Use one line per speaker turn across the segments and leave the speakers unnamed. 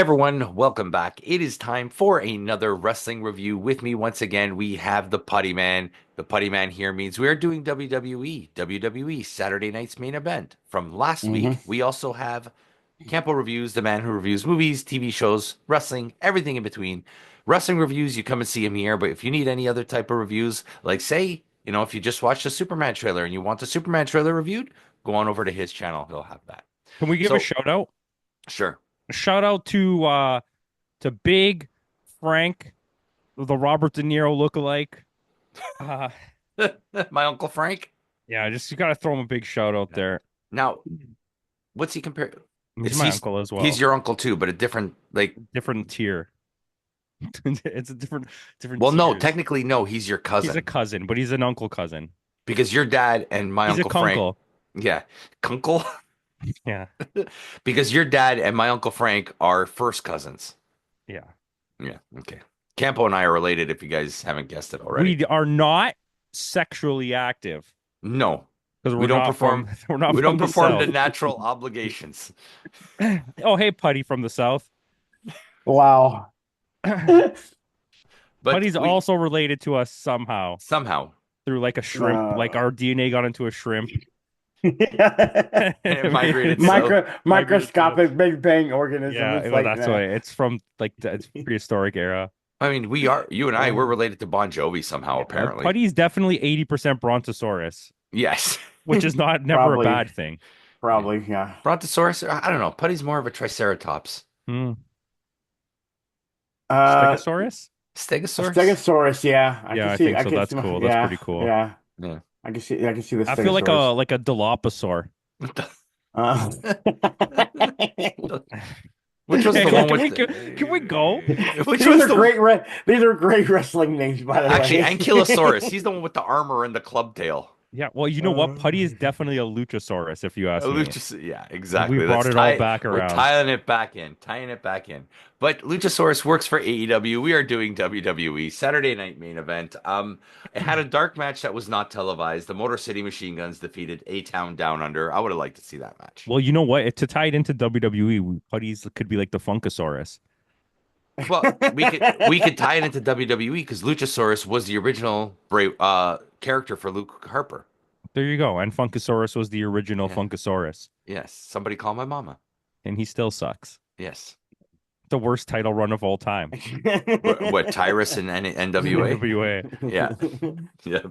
everyone, welcome back. It is time for another wrestling review. With me once again, we have the Putty Man. The Putty Man here means we are doing WWE Saturday night's main event. From last
hmm
week, we also have Campo.Reviews, the man who reviews movies, TV shows, wrestling, everything in between. Wrestling reviews, you come and see him here, but if you need any other type of reviews, like say, if you just watched a Superman trailer and you want the Superman trailer reviewed, go on over to his channel. He'll have that.
Can we give a
So,
shout out?
sure.
A shout out to Big Frank, the Robert De Niro lookalike. Uh
My Uncle Frank.
yeah, just you gotta throw him a big shout out there.
Now, what's he compared?
He's
Is
my
he's
uncle as
he's
well.
your uncle too, but a different like.
Different tier. It's a different
Well, no,
tiers.
technically, no. He's your
He's a
cousin
cousin, but he's an uncle cousin.
because your dad and my
He's a
Uncle Frank.
kunkle.
Yeah, Kunkel.
Yeah.
Because your dad and my Uncle Frank are first cousins.
Yeah.
Yeah. Okay. Campo and I are related. If you guys haven't guessed it already.
We are not sexually active
No,
because
we don't perform.
we're not
We don't
from the
perform the
South.
natural obligations.
Oh, hey, Putty from the South.
Wow.
But
Putty's
we
also related to us somehow.
somehow
Through like a shrimp, like our DNA got into a shrimp.
migrated south.
Microscopic Big Bang organism.
Yeah,
It's
well,
like
that's
that.
why it's from like it's prehistoric era.
I mean, we are you and I. We're related to Bon Jovi somehow, apparently.
Putty's definitely 80% Brontosaurus,
Yes.
which is not never a
Probably,
bad thing.
probably, yeah.
Brontosaurus? I don't know. Putty's more of a Triceratops.
Hmm.
Uh,
Stegosaurus?
Stegosaurus?
Stegosaurus, yeah.
Yeah, I
see.
think so.
can
That's
see,
cool. That's
yeah,
pretty cool.
yeah.
Yeah.
I can see the
I feel
Stegosaurus.
like a Dilophosaur.
What the-
Uh,
Which was
Hey,
the
like,
one
can we
with
go? Can we go?
which
these
was
are
the
great. These are great wrestling names, by the
actually
way.
Ankylosaurus. He's the one with the armor and the club tail.
Yeah, well, you know what? Putty is definitely a Luchasaurus, if you ask me.
Yeah,
We
exactly.
brought it all back
We're
around.
tying it back in, tying it back in. But Luchasaurus works for AEW. We are doing WWE Saturday Night Main Event. It had a dark match that was not televised. The Motor City Machine Guns defeated A-Town Down Under. I would have liked to see that match.
Well, you know what? To tie it into WWE, Putty's could be like the Funkasaurus.
Well, we could tie it into WWE because Luchasaurus was the original character for Luke Harper.
There you go. And Funkasaurus was the original
Yeah.
Funkasaurus.
Yes. Somebody call my mama.
And he still sucks.
Yes.
The worst title run of all time.
What Tyrus and NWA?
NWA.
Yeah. Yeah.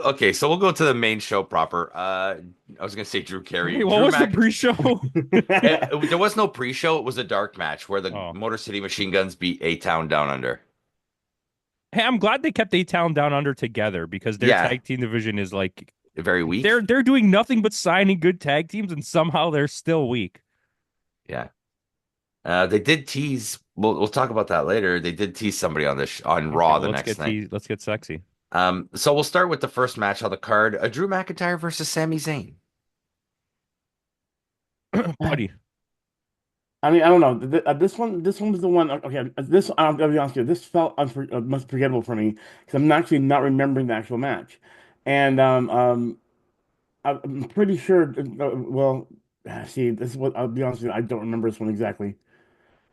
Okay, so we'll go to the main show proper. I was gonna say Drew Carey.
Hey, what
Drew
was the pre-show?
There was no pre-show. It was a dark match where the
Oh.
Motor City Machine Guns beat A-Town Down Under.
Hey, I'm glad they kept A-Town Down Under together because their
Yeah.
tag team division is like
Very weak.
they're doing nothing but signing good tag teams and somehow they're still weak.
Yeah. They did tease. We'll talk about that later. They did tease somebody on on Raw the next night.
Let's get sexy.
So we'll start with the first match on the card: Drew McIntyre versus Sami Zayn.
Putty.
I mean, I don't know. This one was the one. Okay, I'll be honest with you. This felt most forgettable for me because I'm actually not remembering the actual match, and I'm pretty sure. Well, see, this is what I'll be honest with you. I don't remember this one exactly.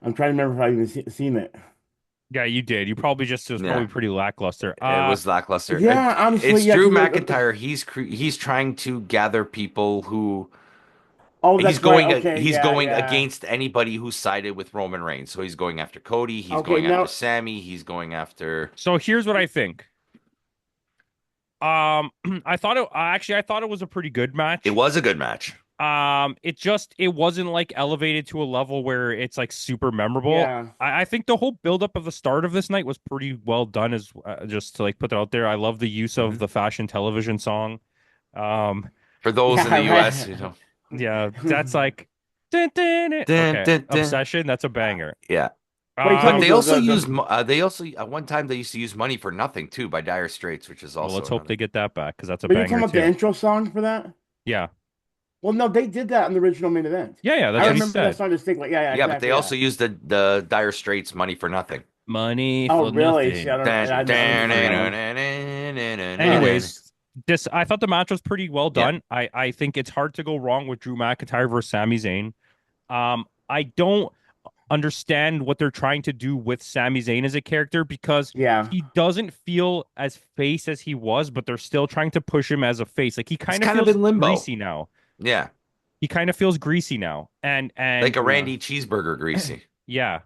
I'm trying to remember if I even seen it.
Yeah, you did. You probably just it was
Yeah.
probably pretty lackluster.
It was lackluster.
Yeah, honestly,
It's
yeah.
Drew
'Cause
McIntyre. He's trying to gather people who
oh,
he's
that's
going
right. Okay,
he's
yeah,
going
yeah.
against anybody who sided with Roman Reigns. So he's going after Cody. He's
Okay,
going
now
after Sammy. He's going after.
So here's what I think. I thought it was a pretty good match.
It was a good match.
It wasn't like elevated to a level where it's like super memorable.
yeah.
I think the whole buildup of the start of this night was pretty well done. As just to like put that out there, I love the use of the fashion television song.
For those in
Yeah,
the
right.
US,
Yeah, that's like okay. Obsession. That's a banger.
yeah.
What are you
But
talking
they
about?
also use they also at one time they used to use Money for Nothing too by Dire Straits, which is
Well,
also
let's hope
another.
they get that back because that's a
But you're talking
banger
about the
too.
intro song for that?
Yeah,
Well, no, they did that in the original main event.
yeah. That's
I
what he
remember that
said.
song distinctly. Yeah,
Yeah, but
exactly,
they also used the Dire Straits Money for Nothing.
Money
Oh,
for
really?
nothing.
See, I don't know.
Anyways, I thought the match was pretty well
Yeah.
done. I think it's hard to go wrong with Drew McIntyre versus Sami Zayn. I don't understand what they're trying to do with Sami Zayn as a character because
Yeah.
he doesn't feel as face as he was, but they're still trying to push him as a face. Like he
He's
kind of
kind of
feels
in limbo.
greasy now.
Yeah,
He kind of feels greasy now.
like
And
a
Yeah.
Randy cheeseburger greasy.
yeah.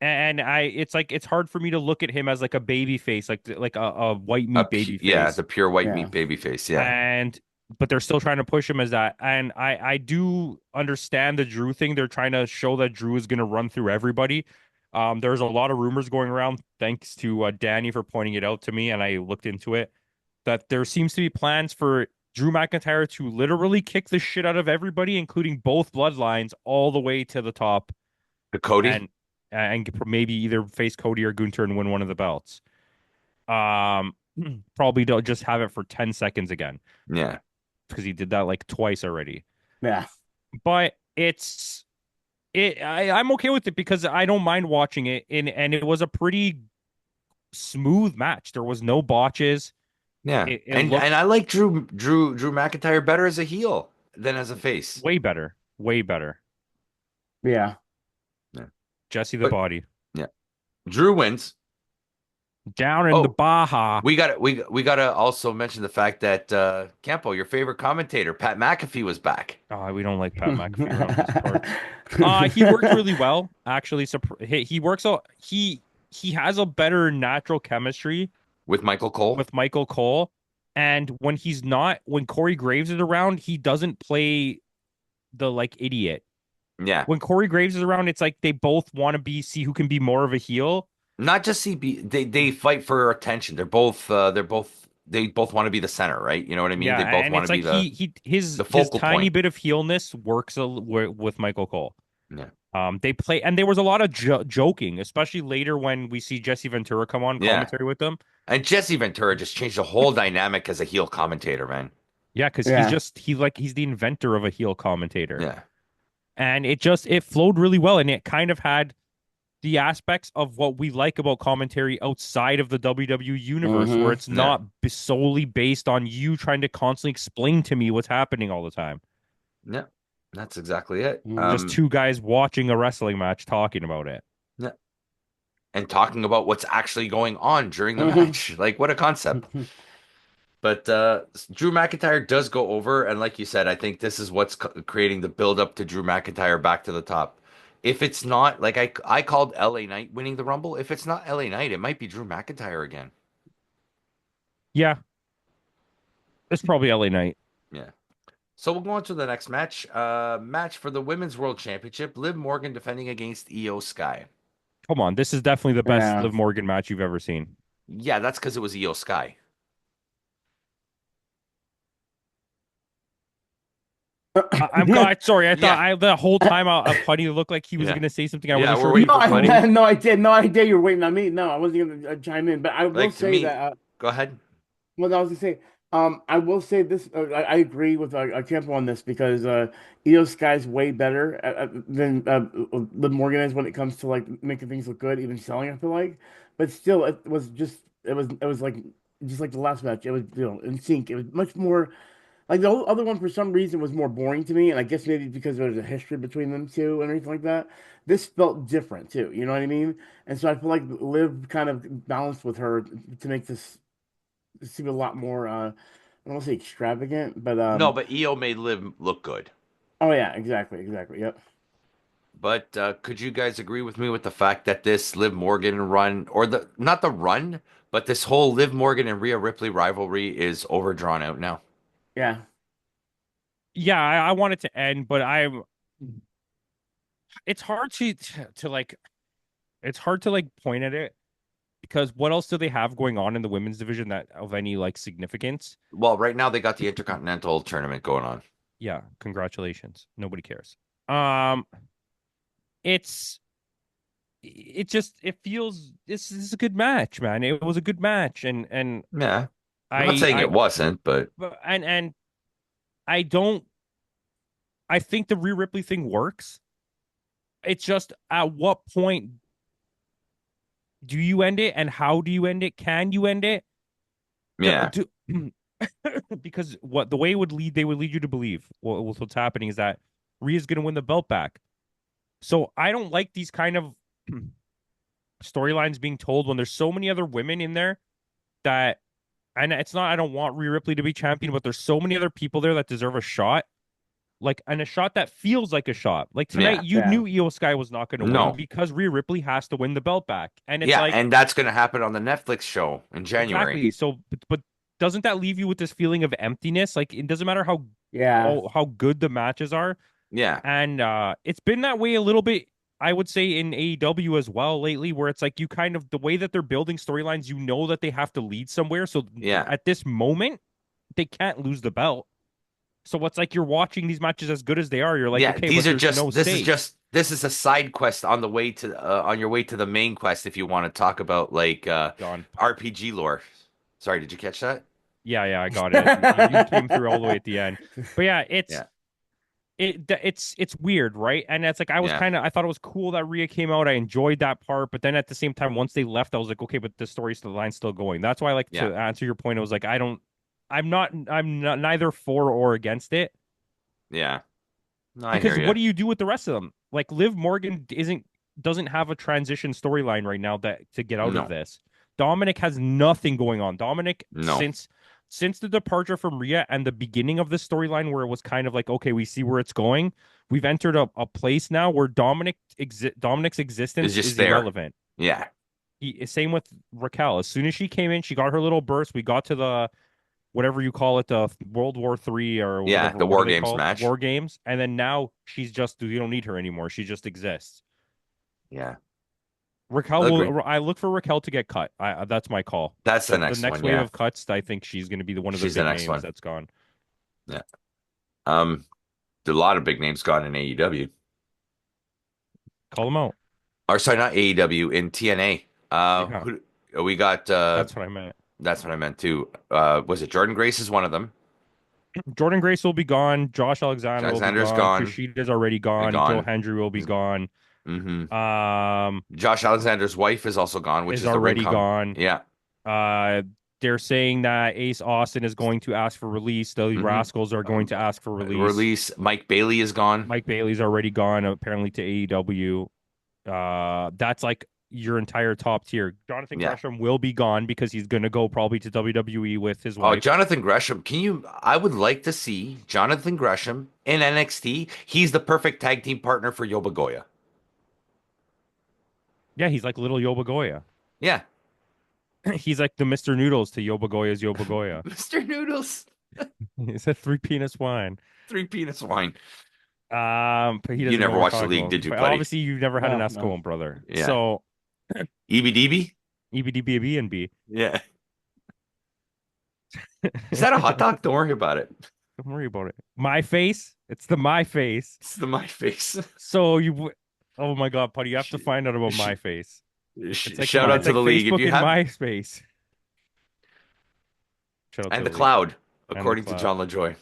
And it's like it's hard for me to look at him as like a baby face, like a white meat baby
Yeah,
face.
the pure white
Yeah.
meat baby face. Yeah.
And but they're still trying to push him as that. And I do understand the Drew thing. They're trying to show that Drew is going to run through everybody. There's a lot of rumors going around, thanks to Danny for pointing it out to me, and I looked into it, that there seems to be plans for Drew McIntyre to literally kick the shit out of everybody, including both bloodlines, all the way to the top,
The Cody.
and maybe either face Cody or Gunter and win one of the belts. Um, Probably don't just have it for 10 seconds again
Yeah.
because he did that like twice already.
Yeah.
But I'm okay with it because I don't mind watching it, and it was a pretty smooth match. There was no botches.
Yeah.
It
And
looked
I like Drew McIntyre better as a heel than as a face.
way better, way better.
Yeah.
Yeah.
Jesse the
But
Body
yeah. Drew wins.
down in the
Oh,
Baja.
we gotta also mention the fact that Campo, your favorite commentator, Pat McAfee, was back
Oh, we don't like Pat McAfee around these parts. He worked really well, actually. He works out. He has a better natural chemistry
with Michael Cole.
with Michael Cole, and when Corey Graves is around, he doesn't play the like idiot.
Yeah.
When Corey Graves is around, it's like they both want to see who can be more of a heel.
Not just CB, they fight for attention. They both want to be the center, right? You know what I mean?
Yeah,
They both
and
want to
it's
be
like
the
his
focal
tiny
point.
bit of heelness works with Michael Cole.
Yeah.
They play, and there was a lot of joking, especially later when we see Jesse Ventura come on
Yeah.
commentary with them.
And Jesse Ventura just changed the whole dynamic as a heel commentator, man.
Yeah, because
Yeah.
he's the inventor of a heel commentator,
Yeah.
and it flowed really well, and it kind of had the aspects of what we like about commentary outside of the WWE universe, where it's
Yeah.
not solely based on you trying to constantly explain to me what's happening all the time.
Yeah. That's exactly it.
Just two guys watching a wrestling match talking about it.
Yeah. And talking about what's actually going on during the match. Like, what a concept. But Drew McIntyre does go over, and like you said, I think this is what's creating the build up to Drew McIntyre back to the top. If it's not, like I called LA Knight winning the Rumble. If it's not LA Knight, it might be Drew McIntyre again.
Yeah, it's probably LA Knight.
Yeah. So we'll go on to the next match. Match for the Women's World Championship. Liv Morgan defending against Io Sky.
Come on, this is definitely the best
Yeah.
Liv Morgan match you've ever seen.
Yeah, that's because it was Io Sky.
Sorry. I thought
Yeah.
the whole time Putty looked like he was
Yeah.
going to say something. I
Yeah,
wasn't
we're
sure.
waiting
No,
for Putty.
no, I did. No idea you were waiting on me. No, I wasn't going to chime in, but I will
Like to
say
me,
that.
go ahead.
Well, I was gonna say, I will say this. I agree with Campo on this because Io Sky's way better than Liv Morgan is when it comes to like making things look good, even selling. I feel like, but still, it was like just like the last match. It was in sync. It was much more like the other one for some reason was more boring to me, and I guess maybe because there's a history between them two and everything like that. This felt different too. You know what I mean? And so I feel like Liv kind of balanced with her to make this seem a lot more I don't want to say extravagant, but
No, but Io made Liv look good.
oh yeah, exactly, yep.
But could you guys agree with me with the fact that this Liv Morgan run, or the not the run, but this whole Liv Morgan and Rhea Ripley rivalry is overdrawn out now?
Yeah.
Yeah, I want it to end, but it's hard to like, it's hard to like point at it because what else do they have going on in the women's division that of any like significance?
Well, right now they got the Intercontinental Tournament going on.
Yeah, congratulations. Nobody cares. Um, it's it feels this is a good match, man. It was a good match, and
Yeah, I'm not saying
I
it wasn't, but
and I don't. I think the Rhea Ripley thing works. It's just at what point do you end it, and how do you end it? Can you end it?
yeah,
Because what the way it would lead, they would lead you to believe what's happening is that Rhea's going to win the belt back. So I don't like these kind of storylines being told when there's so many other women in there that, and it's not, I don't want Rhea Ripley to be champion, but there's so many other people there that deserve a shot. Like, and a shot that feels like a shot. Like tonight,
Yeah.
you
Yeah.
knew Io Sky was not going to win
No.
because Rhea Ripley has to win the belt back. And it's
Yeah,
like,
and that's going to happen on the Netflix show in January.
exactly. So, but doesn't that leave you with this feeling of emptiness? Like, it doesn't matter
Yeah.
how good the matches are.
Yeah.
And it's been that way a little bit, I would say, in AEW as well lately, where it's like you kind of, the way that they're building storylines, you know that they have to lead somewhere. So
Yeah.
at this moment, they can't lose the belt. So it's like you're watching these matches as good as they are. You're like,
Yeah,
okay,
these
but
are
there's
just
no stakes.
this is a side quest on the way to on your way to the main quest if you want to talk about like
Gone.
RPG lore. Sorry, did you catch that?
Yeah, I got it. You came through all the way at the end. But yeah,
Yeah.
it's weird, right? And it's like
Yeah.
I thought it was cool that Rhea came out. I enjoyed that part, but then at the same time, once they left, I was like, okay, but the line's still going. That's why, like,
Yeah.
to answer your point, it was like I'm not neither for or against it,
Yeah. No, I hear
because
you.
what do you do with the rest of them? Like, Liv Morgan doesn't have a transition storyline right now that to get out of
No.
this. Dominic has nothing going on. Dominic,
No.
since the departure from Rhea and the beginning of this storyline, where it was kind of like, okay, we see where it's going. We've entered a place now where Dominic's existence
It's just
is
there.
irrelevant.
Yeah.
Same with Raquel. As soon as she came in, she got her little burst. We got to the whatever you call it, the World War III or
Yeah,
whatever.
the
What
War
are they
Games
called?
match.
War Games. And then now she's just, you don't need her anymore. She just exists.
Yeah.
Raquel
Agree.
will. I look for Raquel to get cut. That's my call.
That's the
The
next
next
one,
wave
yeah.
of cuts, I think she's going to be one of the
She's the
big
next
names
one.
that's gone.
Yeah. There's a lot of big names gone in AEW.
Call them out.
Or sorry, not AEW, in TNA.
Yeah,
We got
that's what I meant.
that's what I meant too. Was it Jordan Grace is one of them?
Jordan Grace will be gone. Josh Alexander will be
Alexander's
gone.
gone.
Kushida's already gone. Joe
Gone.
Hendry will be gone.
Mm-hmm.
Um,
Josh Alexander's wife is also gone, which
is
is the
already
Rincon.
gone.
Yeah.
They're saying that Ace Austin is going to ask for release. The Rascals are going to ask for release.
Mike Bailey is gone.
Mike Bailey's already gone, apparently, to AEW. That's like your entire top tier. Jonathan
Yeah.
Gresham will be gone because he's going to go probably to WWE with his
Oh,
wife.
Jonathan Gresham. I would like to see Jonathan Gresham in NXT. He's the perfect tag team partner for Yoba Goya.
Yeah, he's like little Yoba Goya.
Yeah.
He's like the Mr. Noodles to Yoba Goya's Yoba Goya.
Mr. Noodles.
He's a 3 penis wine.
3 penis wine.
But he doesn't
You never
know what
watched the
we're
league,
talking
did you,
about.
buddy?
Obviously, you've never had an
No,
Esco
no.
brother.
Yeah.
So,
EBDB?
EBDB and B.
Yeah. Is that a hot dog? Don't worry about it.
Don't worry about it. My face. It's the my face.
It's the my face.
So oh my God, Putty, you have to find out about my face. It's like
Shout out to the league
Facebook
if you
and
have.
MySpace. Shout out
And
to
the
league.
cloud,
And
according
the
to
cloud.
John LaJoy,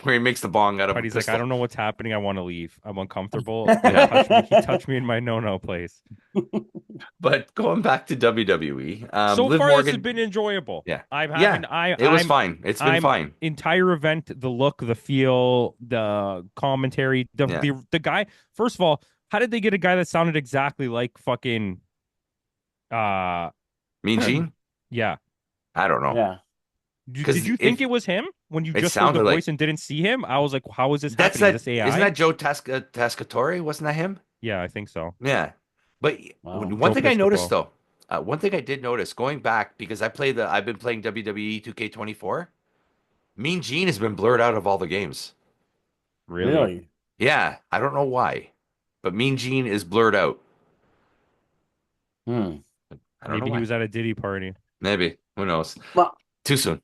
where he makes the bong out of a
Putty's like,
pistol.
I don't know what's happening. I want to leave. I'm uncomfortable. He touched me in my no place.
But going back to WWE,
So
Liv
far,
Morgan,
this has been enjoyable.
yeah,
It
was fine. It's been fine.
Entire event, the look, the feel, the commentary, the guy. First of all, how did they get a guy that sounded exactly like fucking
Mean Gene?
Yeah.
I don't know.
Yeah.
Did you think it was him when you
It
just heard the
sounded like-
voice and didn't see him? I was like, how is this
That's
happening?
that.
Is this AI?
Isn't that Joe Tascatore? Wasn't that him?
Yeah, I think so.
Yeah. But
Wow.
one
Joe
thing I noticed
Piscopo.
though, one thing I did notice going back because I've been playing WWE 2K24. Mean Gene has been blurred out of all the games.
Really?
Yeah, I don't know why, but Mean Gene is blurred out.
Hmm.
I don't know
Maybe he
why.
was at a Diddy party.
Maybe. Who knows?
Well,
Too soon.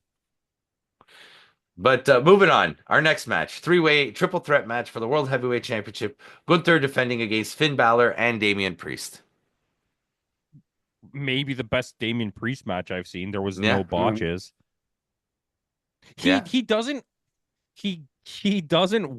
But moving on, our next match, three-way triple threat match for the World Heavyweight Championship. Gunther defending against Finn Balor and Damian Priest.
Maybe the best Damian Priest match I've seen. There was
Yeah.
no botches.
Yeah.
He doesn't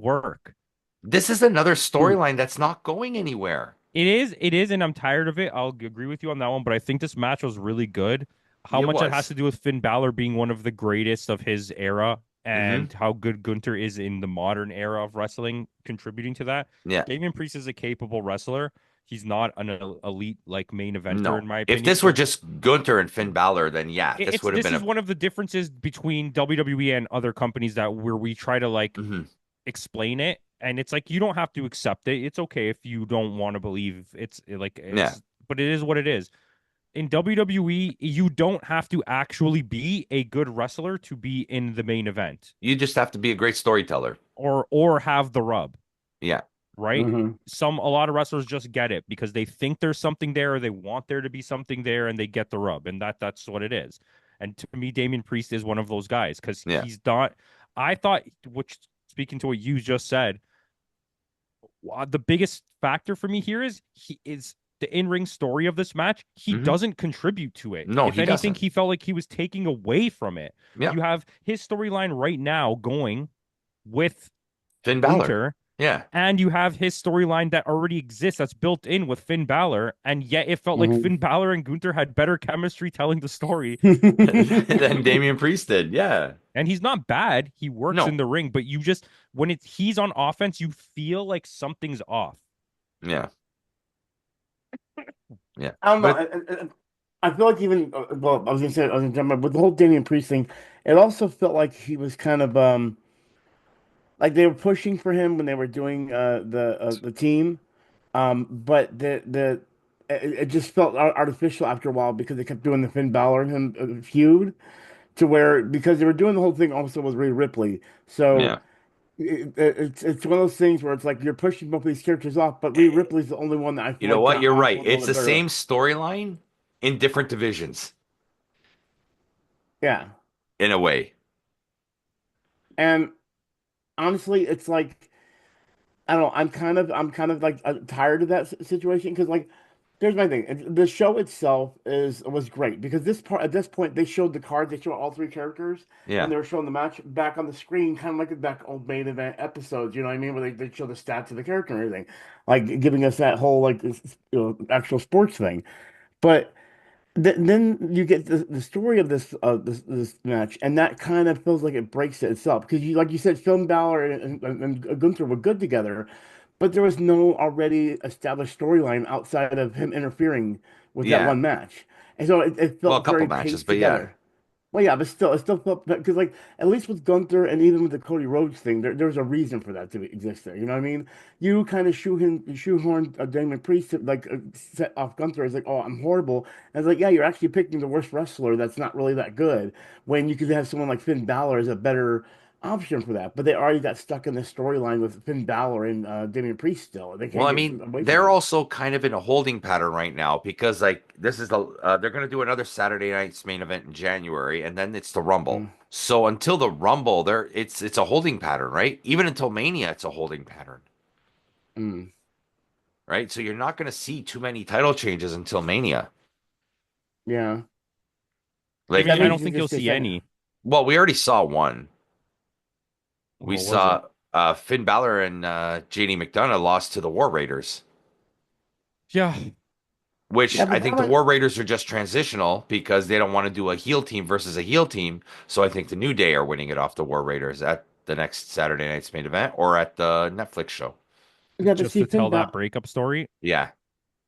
work.
This is another storyline that's not going anywhere.
It is, and I'm tired of it. I'll agree with you on that one, but I think this match was really good. How
It
much that
was.
has to do with Finn Balor being one of the greatest of his era and how good Gunther is in the modern era of wrestling, contributing to that.
Yeah.
Damian Priest is a capable wrestler. He's not an elite like main eventer
No.
in my
If
opinion.
this were
So
just Gunther and Finn Balor, then yeah, this
it's
would have
this
been
is
a.
one of the differences between WWE and other companies that where we try to like
Mhm.
explain it, and it's like you don't have to accept it. It's okay if you don't want to believe it's like
Yeah.
it's, but it is what it is. In WWE, you don't have to actually be a good wrestler to be in the main event
You just have to be a great storyteller.
or have the rub,
Yeah.
right?
Hmm.
A lot of wrestlers just get it because they think there's something there or they want there to be something there and they get the rub, and that's what it is. And to me, Damian Priest is one of those guys because
Yeah.
he's not. I thought, which speaking to what you just said, the biggest factor for me here is he is the in-ring story of this match. He
Hmm.
doesn't contribute to it.
No,
If
he
anything,
doesn't.
he felt like he was taking away from it.
Yeah.
You have his storyline right now going with
Finn Balor.
Gunther,
Yeah.
and you have his storyline that already exists that's built in with Finn Balor, and yet it felt like
Hmm.
Finn Balor and Gunther had better chemistry telling the story.
Than Damian Priest did. Yeah.
And he's not bad. He works in
No.
the ring, but you just when he's on offense, you feel like something's off.
Yeah. Yeah.
I don't know.
But
I feel like even well, I was gonna say I was gonna jump in, with the whole Damian Priest thing, it also felt like he was kind of like they were pushing for him when they were doing the team, but it just felt artificial after a while because they kept doing the Finn Balor and him feud to where because they were doing the whole thing also with Rhea Ripley, so
yeah.
it's one of those things where it's like you're pushing both these characters off, but Rhea Ripley's the only one that I
You
feel
know
like
what?
got
You're
off
right.
a little
It's
bit
the
better.
same storyline in different divisions
Yeah,
in a way.
and honestly, it's like I don't know. I'm kind of like tired of that situation because like here's my thing. The show itself was great because this part at this point they showed the cards. They showed all three characters when
Yeah.
they were showing the match back on the screen, kind of like the back old main event episodes. You know what I mean? Where they show the stats of the character and everything, like giving us that whole like actual sports thing. But then you get the story of this match, and that kind of feels like it breaks it itself because you like you said, Finn Balor and Gunther were good together, but there was no already established storyline outside of him interfering with that
Yeah.
one match, and so it
Well, a
felt
couple
very
matches,
paced
but yeah.
together. Well, yeah, but still, it still felt because, like, at least with Gunther and even with the Cody Rhodes thing, there's a reason for that to exist there. You know what I mean? You kind of shoehorn Damon Priest to, like, set off Gunther as like, oh, I'm horrible. And it's like, yeah, you're actually picking the worst wrestler that's not really that good when you could have someone like Finn Balor as a better option for that. But they already got stuck in the storyline with Finn Balor and Damian Priest still. They
Well,
can't
I
get
mean,
away from
they're
that.
also kind of in a holding pattern right now because like this is the they're going to do another Saturday night's main event in January and then it's the Rumble.
Mm,
So until the Rumble, there it's a holding pattern, right? Even until Mania, it's a holding pattern,
mm.
right? So you're not going to see too many title changes until Mania.
Yeah.
I
Like
That
mean, I
means
don't
you
think you'll
just they
see
said,
any.
well, we already saw one. We
What was it?
saw Finn Balor and JD McDonough lost to the War Raiders,
Yeah,
which
yeah,
I
but
think the War Raiders are just transitional because they don't want to do a heel team versus a heel team. So I think the New Day are winning it off the War Raiders at the next Saturday night's main event or at the Netflix show.
yeah, but
just
see,
to tell that breakup story.
Yeah,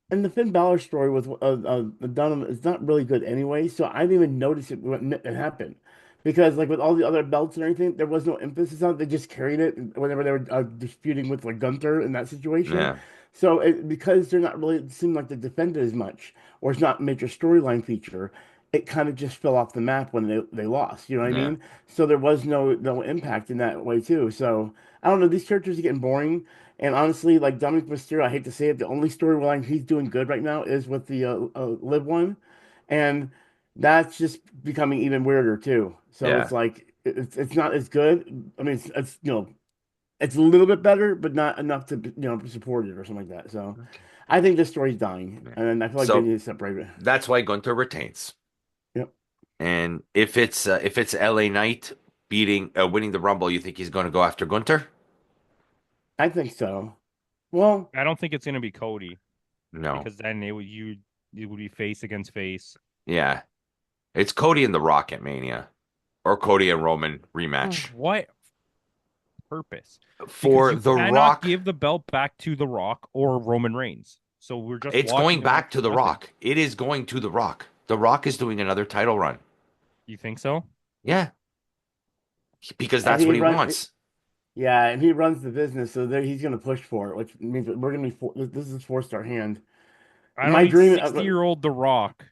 And the Finn Balor story with Dunham is not really good anyway, so I didn't even notice it when it happened. Because like with all the other belts and everything, there was no emphasis on it. They just carried it whenever they were disputing with like Gunther in that situation.
yeah,
So because they're not really it seemed like they defended as much, or it's not a major storyline feature, it kind of just fell off the map when they lost. You know what I
yeah.
mean? So there was no impact in that way too. So I don't know. These characters are getting boring. And honestly, like Dominic Mysterio, I hate to say it, the only storyline he's doing good right now is with the Live one, and that's just becoming even weirder too. So it's
Yeah.
like it's not as good. I mean, it's it's a little bit better, but not enough to support it or something like that. So
Okay.
I think this story's dying,
Yeah.
and I feel like they
So
need to separate it.
that's why Gunther retains.
Yep,
And if it's LA Knight beating winning the Rumble, you think he's going to go after Gunther?
I think so. Well,
I don't think it's gonna be Cody
No.
because then it would be face against face.
Yeah. It's Cody and The Rock at Mania. or Cody and Roman rematch
What purpose? Because
for
you
The
cannot
Rock.
give the belt back to The Rock or Roman Reigns. So we're just
It's
watching
going
them
back to
do
The
nothing.
Rock. It is going to The Rock. The Rock is doing another title run.
You think so?
Yeah, because
And
that's what
he
he
run,
wants.
yeah, and he runs the business, so there he's going to push for it, which means that we're going to be this is four-star hand.
I don't
My
need
dream,
60-year-old The Rock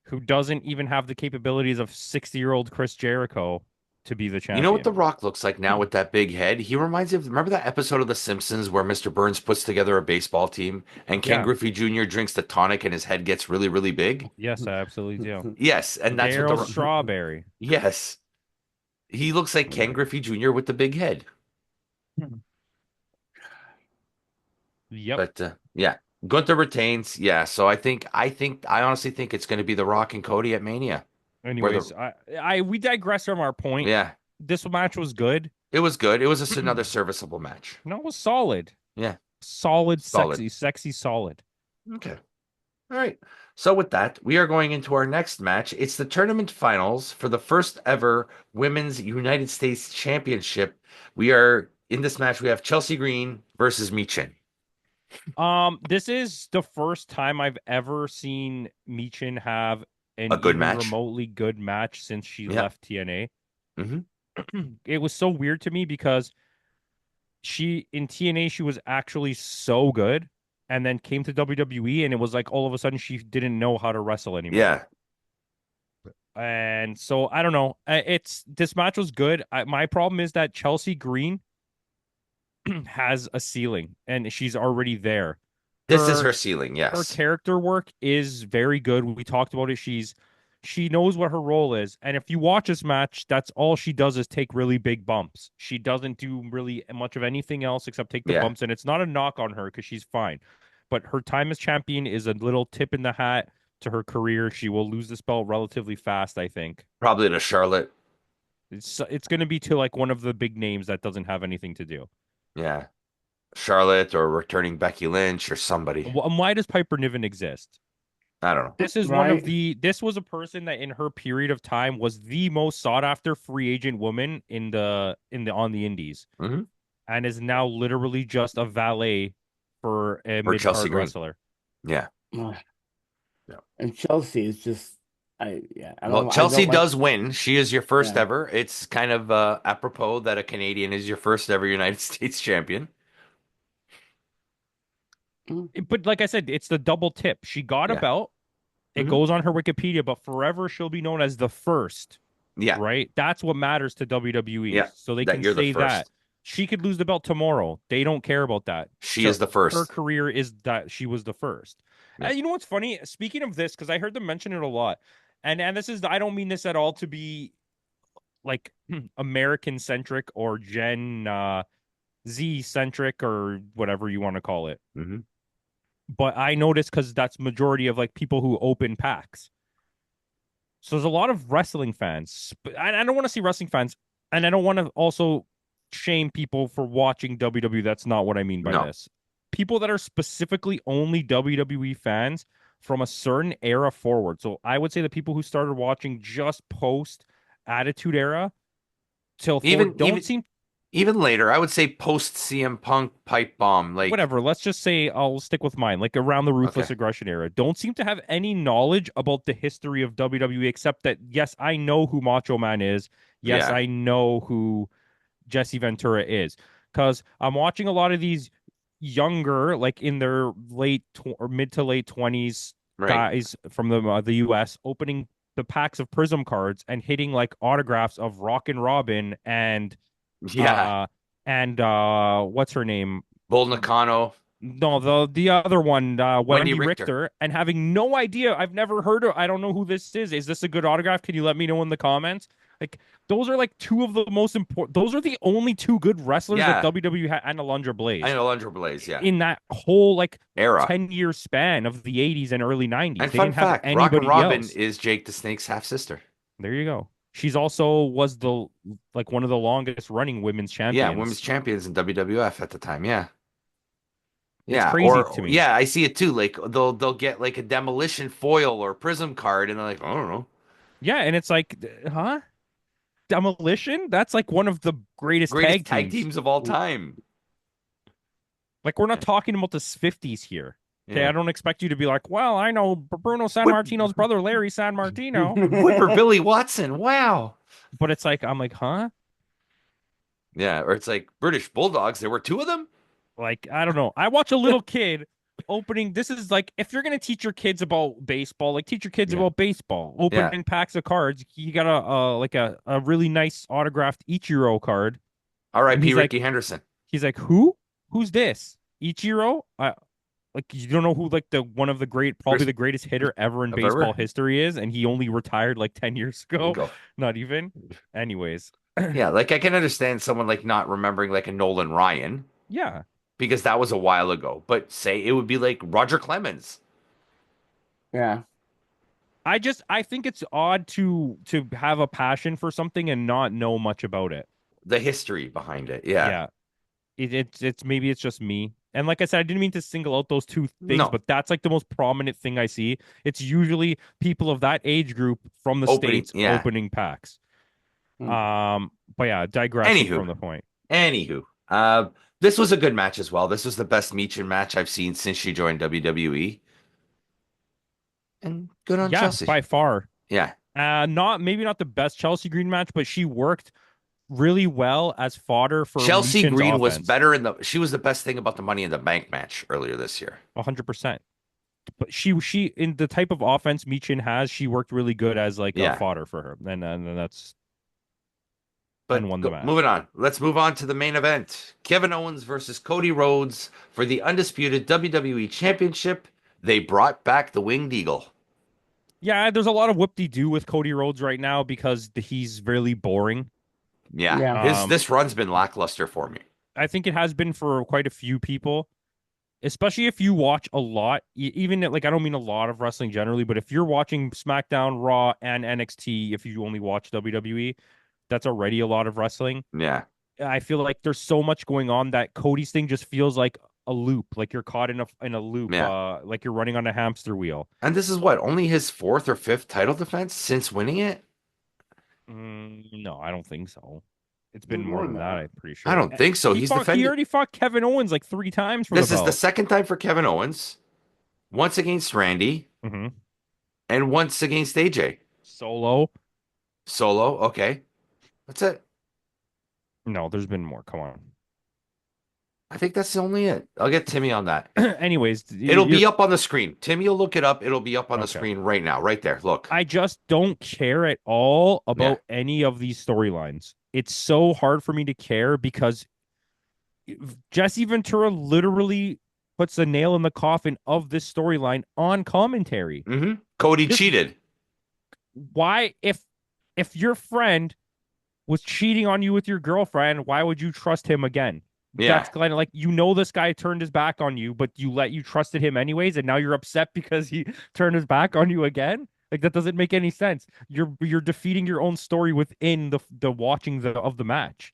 who doesn't even have the capabilities of 60-year-old Chris Jericho to be the
You know what The
champion.
Rock looks like now with that big head? He reminds me of, remember that episode of The Simpsons where Mr. Burns puts together a baseball team and Ken
Yeah.
Griffey Jr. drinks the tonic and his head gets really, really big?
Yes, I absolutely do.
Yes, and that's what
Daryl Strawberry.
yes. He looks like Ken Griffey Jr. with the big head.
Yep.
But yeah, Gunther retains. Yeah, so I honestly think it's going to be The Rock and Cody at Mania. Where
Anyways,
the
we digress from our point.
Yeah,
This match was good.
it was good. It was just another serviceable match.
No, it was solid.
Yeah,
Solid,
solid.
sexy, solid.
Okay. All right. So with that, we are going into our next match. It's the tournament finals for the first ever Women's United States Championship. We are in this match. We have Chelsea Green versus Michin.
This is the first time I've ever seen Michin have an
A good
even
match.
remotely good match since she
Yeah.
left TNA.
hmm
It was so weird to me because she in TNA she was actually so good and then came to WWE and it was like all of a sudden she didn't know how to wrestle anymore.
Yeah.
And so I don't know. It's this match was good. My problem is that Chelsea Green has a ceiling and she's already there.
This is
Her
her ceiling.
her
Yes.
character work is very good. We talked about it. She knows what her role is. And if you watch this match, that's all she does is take really big bumps. She doesn't do really much of anything else except take the
Yeah.
bumps. And it's not a knock on her because she's fine. But her time as champion is a little tip in the hat to her career. She will lose this belt relatively fast, I think.
Probably to Charlotte.
It's going to be to like one of the big names that doesn't have anything to do.
Yeah. Charlotte or returning Becky Lynch or somebody.
Why does Piper Niven exist?
I don't know.
This is one of
right?
this was a person that in her period of time was the most sought after free agent woman in the on the indies
hmm
and is now literally just a valet for a
Or Chelsea
mid-card
Green.
wrestler.
Yeah.
Ugh.
Yeah.
And Chelsea is just,
Well,
I
Chelsea
don't like,
does win. She is your first
yeah.
ever. It's kind of apropos that a Canadian is your first ever United States champion.
But like I said, it's the double tip. She got a
Yeah.
belt. It
hmm
goes on her Wikipedia, but forever she'll be known as the first,
Yeah.
right? That's what matters to WWE.
Yeah.
So they
That
can
you're the
say that.
first.
She could lose the belt tomorrow. They don't care about that.
She is the
Her
first.
career is that she was the first.
Yeah.
You know what's funny? Speaking of this, because I heard them mention it a lot, and this is I don't mean this at all to be like American centric or Gen Z centric or whatever you want to call it.
hmm
But I noticed because that's majority of like people who open packs. So there's a lot of wrestling fans. But I don't want to see wrestling fans, and I don't want to also shame people for watching WWE. That's not what I mean by
No.
this. People that are specifically only WWE fans from a certain era forward. So I would say the people who started watching just post Attitude Era till forward
Even
don't
even
seem
even later, I would say post CM Punk pipe bomb. Like,
whatever. Let's just say I'll stick with mine, like around the
okay.
Ruthless Aggression era. Don't seem to have any knowledge about the history of WWE except that yes, I know who Macho Man is. Yes,
Yeah.
I know who Jesse Ventura is because I'm watching a lot of these younger, like in their or mid to late 20s
Right.
guys from the US opening the packs of Prism cards and hitting like autographs of Rockin' Robin
Yeah.
what's her name?
Bull Nakano,
No, the other one,
Wendy
Wendy
Richter.
Richter, and having no idea. I've never heard of. I don't know who this is. Is this a good autograph? Can you let me know in the comments? Like those are like two of the most important. Those are the only two good wrestlers that
Yeah.
WWE had, and Alundra
I
Blaze
know Alundra Blaze. Yeah.
in that whole like
Era.
10-year span of the 80s and early 90s.
And
They
fun
didn't have
fact, Rockin'
anybody
Robin
else.
is Jake the Snake's half sister.
There you go. She's also was the like one of the longest running women's
Yeah,
champions.
women's champions in WWF at the time. Yeah.
It's
Yeah,
crazy to
or
me.
yeah, I see it too. Like they'll get like a demolition foil or prism card, and they're like, I don't know.
Yeah, and it's like, huh? Demolition, that's like one of the greatest
Greatest
tag
tag
teams.
teams of all time.
Like we're not
Yeah.
talking about the 50s here. Okay, I
Yeah.
don't expect you to be like, well, I know Bruno San
Whip,
Martino's brother, Larry San Martino.
Whipper Billy Watson. Wow.
But it's like, I'm like, huh?
Yeah. Or it's like British Bulldogs. There were two of them.
Like, I don't know. I watch a little kid opening. This is like, if you're going to teach your kids about baseball, like teach your kids
Yeah.
about baseball,
Yeah.
opening packs of cards. You got like a really nice autographed Ichiro card. And
R.I.P. Ricky Henderson.
he's like, who? Who's this? Ichiro? Like you don't know who like the one of the great, probably
Chris
the greatest hitter ever in baseball
Ever.
history is, and he only retired like 10 years ago.
Go.
Not even. Anyways,
Yeah. Like I can understand someone like not remembering like a Nolan Ryan
yeah.
because that was a while ago. But say it would be like Roger Clemens.
Yeah.
I think it's odd to have a passion for something and not know much about it.
The history behind it. Yeah.
Yeah. It's maybe it's just me. And like I said, I didn't mean to single out those two things,
No.
but that's like the most prominent thing I see. It's usually people of that age group from the
Opening.
States
Yeah.
opening packs.
Hmm.
But yeah, digressing
Anywho.
from the point.
Anywho. This was a good match as well. This was the best Meechin match I've seen since she joined WWE. And good on
Yeah,
Chelsea.
by far.
Yeah.
Not maybe not the best Chelsea Green match, but she worked really well as fodder for
Chelsea
Meechin's
Green was
offense.
better she was the best thing about the Money in the Bank match earlier this year.
100%. But she in the type of offense Meechin has, she worked really good as like a
Yeah.
fodder for her. And that's and
But
won the match.
moving on. Let's move on to the main event. Kevin Owens versus Cody Rhodes for the undisputed WWE Championship. They brought back the Winged Eagle.
Yeah, there's a lot of whoop-de-doo with Cody Rhodes right now because he's really boring.
Yeah.
Yeah.
His
Um,
this run's been lackluster for me.
I think it has been for quite a few people, especially if you watch a lot, even like I don't mean a lot of wrestling generally, but if you're watching SmackDown, Raw, and NXT, if you only watch WWE, that's already a lot of wrestling.
Yeah.
I feel like there's so much going on that Cody's thing just feels like a loop, like you're caught in a loop,
Yeah.
like you're running on a hamster wheel.
And this is what, only his fourth or fifth title defense since winning it?
No, I don't think so. It's been
There's
more
more
than
than
that,
that.
I'm pretty
I
sure.
don't think so. He's
He
defended.
already fought Kevin Owens like 3 times for the
This is the
belt.
second time for Kevin Owens, once against Randy,
hmm
and once against AJ.
Solo.
Solo, okay. That's it.
No, there's been more. Come on.
I think that's only it. I'll get Timmy on that.
Anyways,
It'll be up on the screen. Timmy will look it up. It'll be up on the
Okay.
screen right now, right there. Look.
I just don't care at all
Yeah.
about any of these storylines. It's so hard for me to care because Jesse Ventura literally puts a nail in the coffin of this storyline on commentary.
Cody
Just-
cheated.
Why, if your friend was cheating on you with your girlfriend, why would you trust him again?
Yeah.
That's kind of like this guy turned his back on you, but you trusted him anyways, and now you're upset because he turned his back on you again. Like that doesn't make any sense. You're defeating your own story within the watching of the match.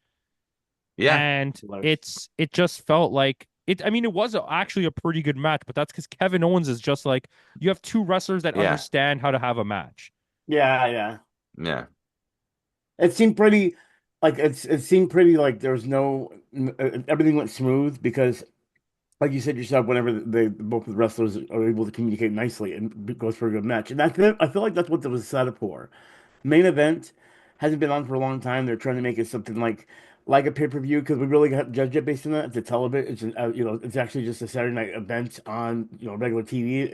Yeah.
And it just felt like it. I mean, it was actually a pretty good match, but that's because Kevin Owens is just like you have two wrestlers that
Yeah.
understand how to have a match.
Yeah, yeah.
Yeah.
It seemed pretty it seemed pretty like there was no everything went smooth because like you said yourself, whenever both of the wrestlers are able to communicate nicely and it goes for a good match. And I feel like that's what it was set up for. Main event hasn't been on for a long time. They're trying to make it something like a pay-per-view because we really got to judge it based on that. It's a television. It's actually just a Saturday night event on regular TV.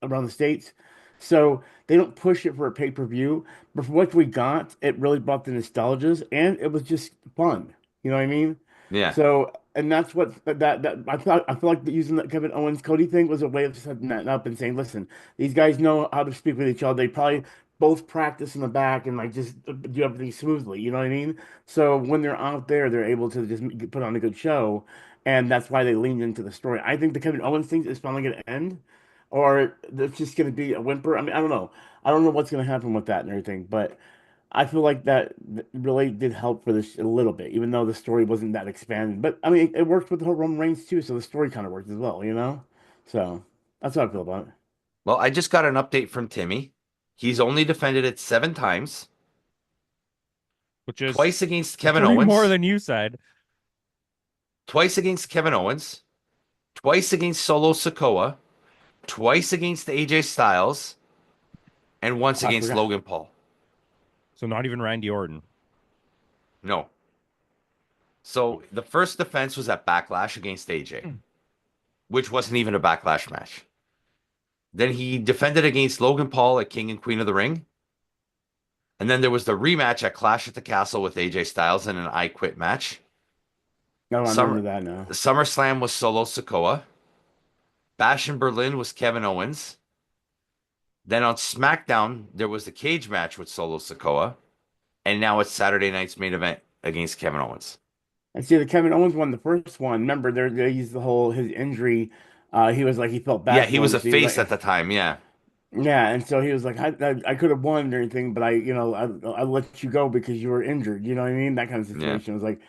Around the States. So they don't push it for a pay-per-view. But for what we got, it really brought the nostalgias and it was just fun. You know what I mean?
Yeah.
So, and that's what I feel like using that Kevin Owens Cody thing was a way of setting that up and saying, listen, these guys know how to speak with each other. They probably both practice in the back and like just do everything smoothly. You know what I mean? So when they're out there, they're able to just put on a good show. And that's why they leaned into the story. I think the Kevin Owens thing is finally going to end or it's just going to be a whimper. I mean, I don't know. I don't know what's going to happen with that and everything, but I feel like that really did help for this a little bit, even though the story wasn't that expanded. But I mean, it worked with the whole Roman Reigns too, so the story kind of worked as well, you know? So that's how I feel about it.
Well, I just got an update from Timmy. He's only defended it 7 times.
which is
twice against Kevin
three more
Owens,
than you said.
twice against Kevin Owens, twice against Solo Sikoa, twice against AJ Styles, and once
I
against
forgot.
Logan Paul.
So not even Randy Orton.
No. So the first defense was at Backlash against AJ, which wasn't even a Backlash match. Then he defended against Logan Paul at King and Queen of the Ring. And then there was the rematch at Clash at the Castle with AJ Styles in an I Quit match.
No, I remember
Summer
that now.
SummerSlam was Solo Sikoa. Bash in Berlin was Kevin Owens. Then on SmackDown, there was the cage match with Solo Sikoa. And now it's Saturday night's main event against Kevin Owens.
And see, the Kevin Owens won the first one. Remember, they used the whole his injury. He was like he felt
Yeah,
bad
he
for
was
him,
a
so he was
face
like,
at the time. Yeah.
yeah, and so he was like, I could have won or anything, but I let you go because you were injured. You know what I mean? That kind of
Yeah.
situation. It was like,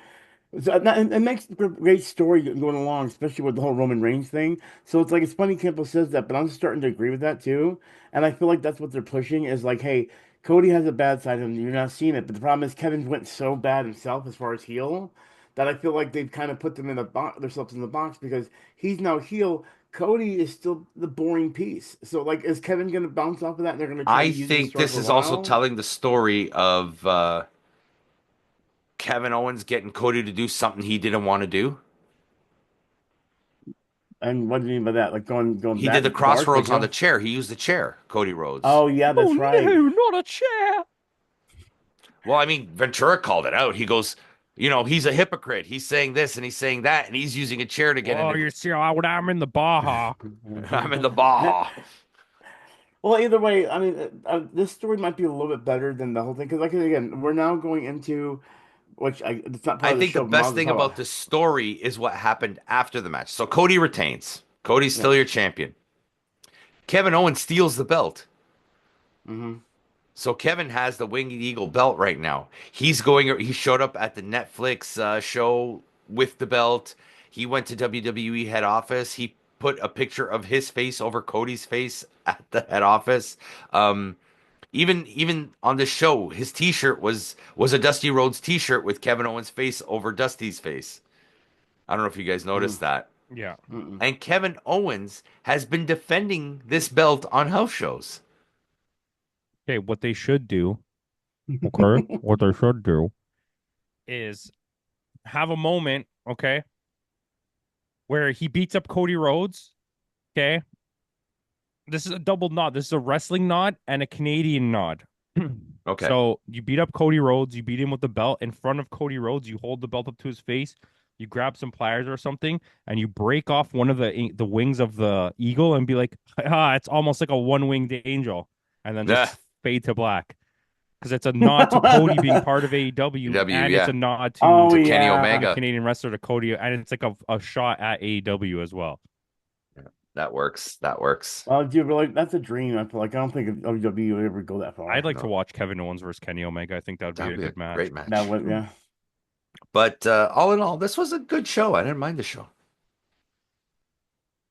so it makes a great story going along, especially with the whole Roman Reigns thing. So it's like it's funny Campbell says that, but I'm starting to agree with that too. And I feel like that's what they're pushing is like, hey, Cody has a bad side and you're not seeing it. But the problem is Kevin went so bad himself as far as heel that I feel like they've kind of put them in the box themselves in the box because he's now heel. Cody is still the boring piece. So like, is Kevin going to bounce off of that? And they're going to try to
I
use this
think
story
this
for a
is also
while.
telling the story of Kevin Owens getting Cody to do something he didn't want to do.
And what do you mean by that? Like going
He did the
that dark? Like
crossroads on
go?
the chair. He used the chair, Cody Rhodes.
Oh yeah,
Oh
that's right.
no, not a chair.
Well, I mean, Ventura called it out. He goes, he's a hypocrite. He's saying this and he's saying that, and he's using a chair to get
Oh,
into.
you see how I'm in the Baja.
I'm in the Baja.
Well, either way, I mean, this story might be a little bit better than the whole thing because, like, again, we're now going into which it's not
I
part of the
think the
show, but
best
I'll just
thing
talk
about
about.
this story is what happened after the match. So Cody retains. Cody's
Yeah.
still your champion. Kevin Owens steals the belt.
Hmm.
So Kevin has the Winged Eagle belt right now. He showed up at the Netflix show with the belt. He went to WWE head office. He put a picture of his face over Cody's face at the head office. Um, even on the show, his T-shirt was a Dusty Rhodes T-shirt with Kevin Owens' face over Dusty's face. I don't know if you guys
Mm,
noticed that.
Yeah.
mm-mm.
And Kevin Owens has been defending this belt on house shows.
Okay, what they should do, okay, what they should do is have a moment, okay, where he beats up Cody Rhodes. Okay. This is a double nod. This is a wrestling nod and a Canadian nod.
Okay.
So you beat up Cody Rhodes, you beat him with the belt in front of Cody Rhodes, you hold the belt up to his face, you grab some pliers or something, and you break off one of the wings of the eagle and be like, ah, it's almost like a one-winged angel, and then
Yeah.
just fade to black. Because it's a nod to Cody being part of AEW,
W,
and it's a
yeah.
nod
Oh
to
To Kenny
the
yeah.
Omega.
Canadian wrestler to Cody, and it's like a shot at AEW as well.
Yeah, that works. That works.
Dude, but like that's a dream. I feel like I don't think WWE would ever go that
I'd
far.
like to
No,
watch Kevin Owens versus Kenny Omega. I think that would
that
be
would
a
be a
good match.
great
That
match.
would, yeah.
But all in all, this was a good show. I didn't mind the show.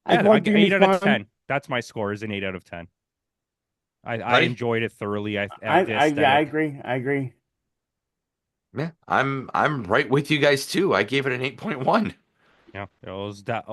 I
Yeah,
feel like it's gonna be
eight out of
fun.
10. That's my score. Is an 8 out of 10. I
Buddy?
enjoyed it thoroughly. The
Yeah, I
aesthetic.
agree. I agree.
Yeah, I'm right with you guys too. I gave it an 8.1.
Yeah, it was that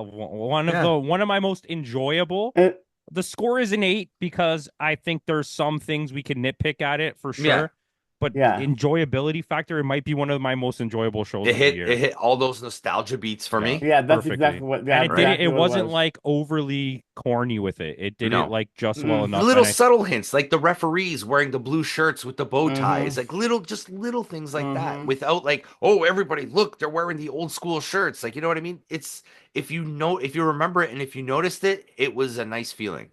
Yeah.
one of my most enjoyable.
It,
The score is an 8 because I think there's some things we can nitpick at it for
Yeah.
sure, but
yeah.
enjoyability factor, it might be one of my most enjoyable shows
It
of the
hit it
year.
hit all those nostalgia beats for
Yeah,
me.
Yeah, that's exactly
perfectly.
what
And
yeah,
it did
Right?
it.
exactly
It
what it
wasn't
was.
like overly corny with it. It did it
No.
like just well
Mm,
enough. And
Little
I
subtle hints, like the referees wearing the blue shirts with the bow
mm-hmm.
ties, like just little things like that,
Mm-hmm.
without like, oh, everybody, look, they're wearing the old school shirts. Like, you know what I mean? It's if you remember it and if you noticed it, it was a nice feeling.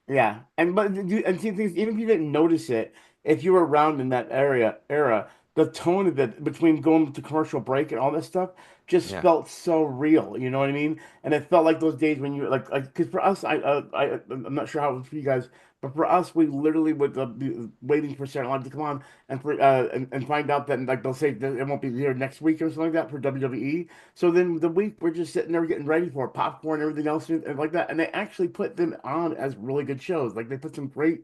Yeah, and but and see things even if you didn't notice it, if you were around in that era, the tone of it between going to commercial break and all that stuff just
Yeah.
felt so real. You know what I mean? And it felt like those days when you like because for us, I'm not sure how it was for you guys, but for us, we literally would be waiting for Saturday Night Live to come on and for and find out that like they'll say that it won't be here next week or something like that for WWE. So then the week we're just sitting there getting ready for popcorn and everything else and like that. And they actually put them on as really good shows. Like they put some great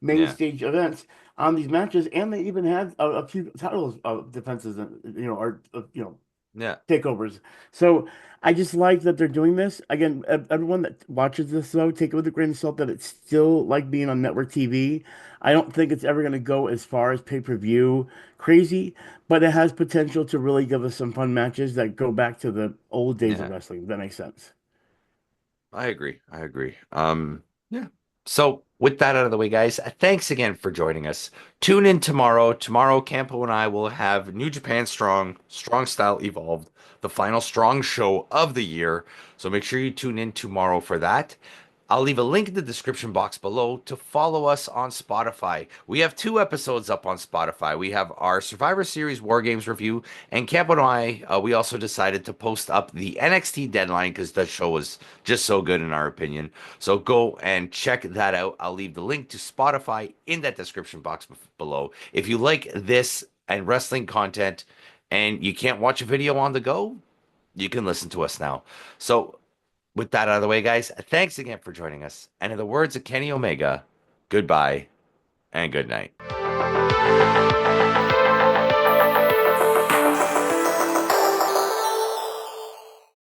main
Yeah.
stage events on these matches, and they even had a few titles defenses, or
Yeah.
takeovers. So I just like that they're doing this. Again, everyone that watches this though, take it with a grain of salt that it's still like being on network TV. I don't think it's ever going to go as far as pay-per-view crazy, but it has potential to really give us some fun matches that go back to the old days of
Yeah.
wrestling. If that makes sense.
I agree. I agree. Yeah. So with that out of the way, guys, thanks again for joining us. Tune in tomorrow. Tomorrow, Campo and I will have New Japan Strong, Strong Style Evolved, the final Strong show of the year. So make sure you tune in tomorrow for that. I'll leave a link in the description box below to follow us on Spotify. We have 2 episodes up on Spotify. We have our Survivor Series War Games review, and Camp and I, we also decided to post up the NXT deadline because the show was just so good in our opinion. So go and check that out. I'll leave the link to Spotify in that description box below. If you like this and wrestling content and you can't watch a video on the go, you can listen to us now. So with that out of the way, guys, thanks again for joining us. And in the words of Kenny Omega, goodbye and good night.